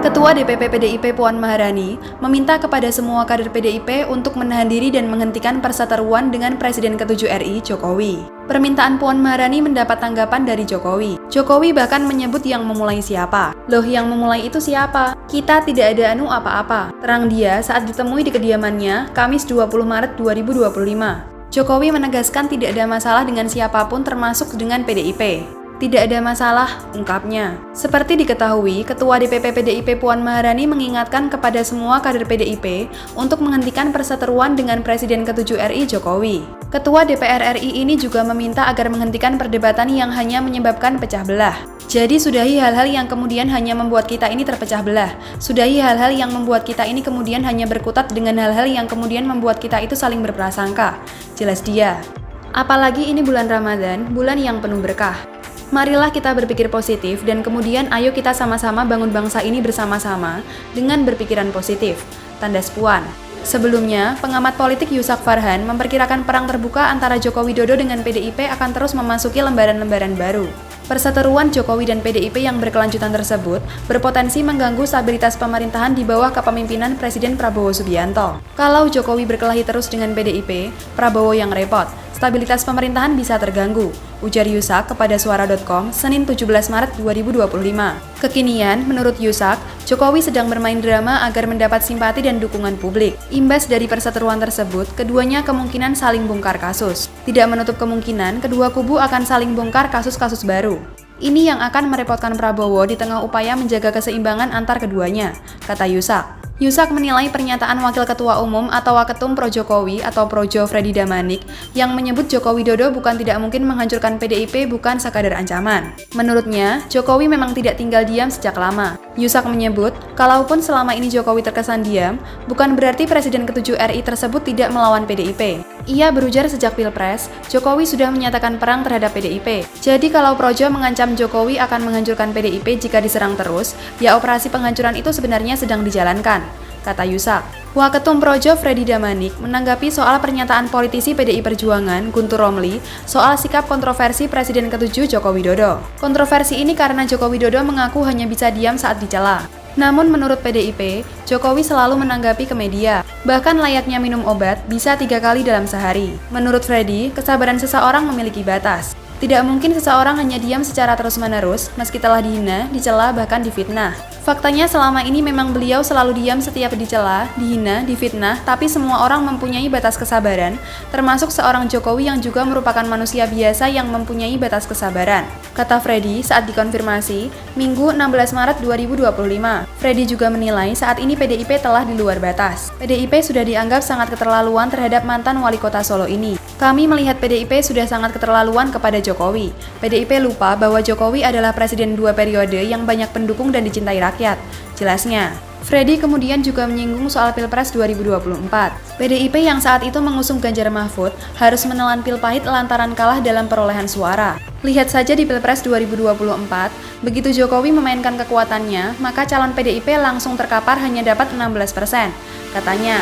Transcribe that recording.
Ketua DPP PDIP Puan Maharani meminta kepada semua kader PDIP untuk menahan diri dan menghentikan perseteruan dengan Presiden ke-7 RI, Jokowi. Permintaan Puan Maharani mendapat tanggapan dari Jokowi. Jokowi bahkan menyebut yang memulai siapa. Loh, yang memulai itu siapa? Kita tidak ada apa-apa. Terang dia saat ditemui di kediamannya, Kamis 20 Maret 2025. Jokowi menegaskan tidak ada masalah dengan siapapun termasuk dengan PDIP. Tidak ada masalah, ungkapnya. Seperti diketahui, Ketua DPP PDIP Puan Maharani mengingatkan kepada semua kader PDIP untuk menghentikan perseteruan dengan Presiden ke-7 RI Jokowi. Ketua DPR RI ini juga meminta agar menghentikan perdebatan yang hanya menyebabkan pecah belah. Jadi sudahi hal-hal yang kemudian hanya membuat kita ini terpecah belah. Sudahi hal-hal yang membuat kita ini kemudian hanya berkutat dengan hal-hal yang kemudian membuat kita itu saling berprasangka. Jelas dia. Apalagi ini bulan Ramadan, bulan yang penuh berkah. Marilah kita berpikir positif dan kemudian ayo kita sama-sama bangun bangsa ini bersama-sama dengan berpikiran positif. Tandas Puan. Sebelumnya, pengamat politik Yusak Farhan memperkirakan perang terbuka antara Joko Widodo dengan PDIP akan terus memasuki lembaran-lembaran baru. Perseteruan Jokowi dan PDIP yang berkelanjutan tersebut berpotensi mengganggu stabilitas pemerintahan di bawah kepemimpinan Presiden Prabowo Subianto. Kalau Jokowi berkelahi terus dengan PDIP, Prabowo yang repot. Stabilitas pemerintahan bisa terganggu, ujar Yusak kepada Suara.com Senin 17 Maret 2025. Kekinian, menurut Yusak, Jokowi sedang bermain drama agar mendapat simpati dan dukungan publik. Imbas dari perseteruan tersebut, keduanya kemungkinan saling bongkar kasus. Tidak menutup kemungkinan kedua kubu akan saling bongkar kasus-kasus baru. Ini yang akan merepotkan Prabowo di tengah upaya menjaga keseimbangan antar keduanya, kata Yusak. Yusak menilai pernyataan Wakil Ketua Umum atau Waketum Pro Jokowi atau Projo Freddy Damanik yang menyebut Joko Widodo bukan tidak mungkin menghancurkan PDIP bukan sekadar ancaman. Menurutnya, Jokowi memang tidak tinggal diam sejak lama. Yusak menyebut, kalaupun selama ini Jokowi terkesan diam, bukan berarti Presiden ke-7 RI tersebut tidak melawan PDIP. Ia berujar sejak Pilpres, Jokowi sudah menyatakan perang terhadap PDIP. Jadi kalau Projo mengancam Jokowi akan menghancurkan PDIP jika diserang terus, ya operasi penghancuran itu sebenarnya sedang dijalankan, kata Yusak. Waketum Projo Freddy Damanik menanggapi soal pernyataan politisi PDI Perjuangan Guntur Romli soal sikap kontroversi Presiden ke-7 Joko Widodo. Kontroversi ini karena Joko Widodo mengaku hanya bisa diam saat dicela. Namun menurut PDIP, Jokowi selalu menanggapi ke media. Bahkan layaknya minum obat, bisa 3 kali dalam sehari. Menurut Freddy, kesabaran seseorang memiliki batas. Tidak mungkin seseorang hanya diam secara terus-menerus, meski telah dihina, dicela, bahkan difitnah. Faktanya selama ini memang beliau selalu diam setiap dicela, dihina, difitnah, tapi semua orang mempunyai batas kesabaran, termasuk seorang Jokowi yang juga merupakan manusia biasa yang mempunyai batas kesabaran, kata Freddy saat dikonfirmasi, Minggu 16 Maret 2025. Freddy juga menilai saat ini PDIP telah di luar batas. PDIP sudah dianggap sangat keterlaluan terhadap mantan wali kota Solo ini. Kami melihat PDIP sudah sangat keterlaluan kepada Jokowi. PDIP lupa bahwa Jokowi adalah presiden 2 periode yang banyak pendukung dan dicintai rakyat, jelasnya. Freddy kemudian juga menyinggung soal Pilpres 2024. PDIP yang saat itu mengusung Ganjar Mahfud harus menelan pil pahit lantaran kalah dalam perolehan suara. Lihat saja di Pilpres 2024, begitu Jokowi memainkan kekuatannya, maka calon PDIP langsung terkapar hanya dapat 16%, katanya.